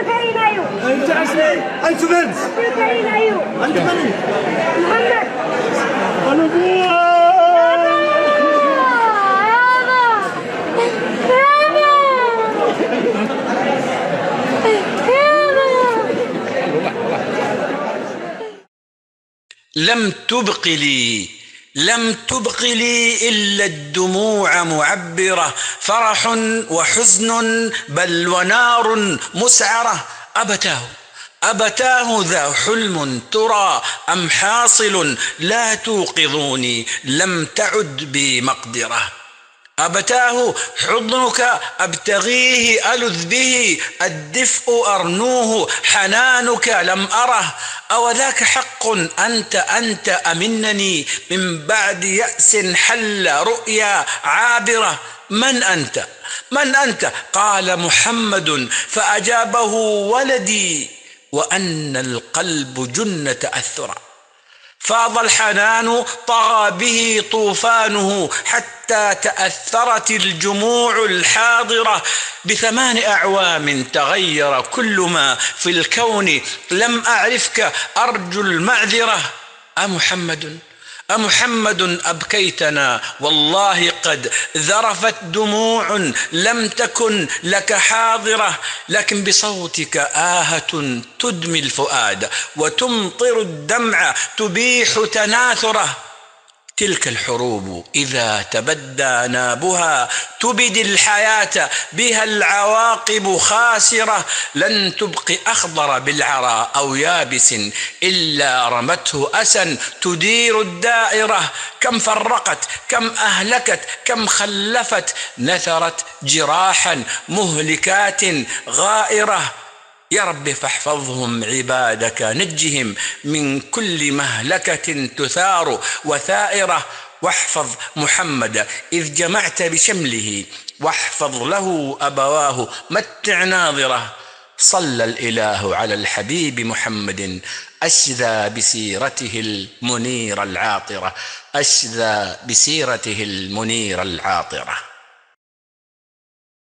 الكريم أيوب. أنت اسمي؟ أنت من؟ عبد الكريم أيوب. أنت من؟ محمد. أنا أبوها. لم تبق لي إلا الدموع معبرة، فرح وحزن بل ونار مسعرة. أبتاه ذا حلم ترى أم حاصل، لا توقظوني لم تعد بي مقدرة. أبتاه حضنك أبتغيه ألذ به، الدفء أرنوه حنانك لم أره. أو ذاك حق أنت أمنني من بعد يأس حل رؤيا عابرة. من أنت؟ قال محمد فأجابه ولدي، وأن القلب جن تأثرا. فاض الحنان طغى به طوفانه، حتى تأثرت الجموع الحاضرة. ب8 أعوام تغير كل ما في الكون، لم أعرفك أرجو المعذرة. أمحمد أبكيتنا والله قد ذرفت دموع لم تكن لك حاضرة، لكن بصوتك آهة تدمي الفؤاد وتمطر الدمع تبيح تناثره. تلك الحروب إذا تبدى نابها تبد الحياة، بها العواقب خاسرة. لن تبق أخضر بالعرى أو يابس إلا رمته أسا تدير الدائرة. كم فرقت، كم أهلكت، كم خلفت، نثرت جراحا مهلكات غائرة. يا رب فاحفظهم عبادك، نجهم من كل مهلكة تثار وثائرة. واحفظ محمد إذ جمعت بشمله، واحفظ له أبواه متع ناظرة. صلى الإله على الحبيب محمد، أشذى بسيرته المنير العاطرة.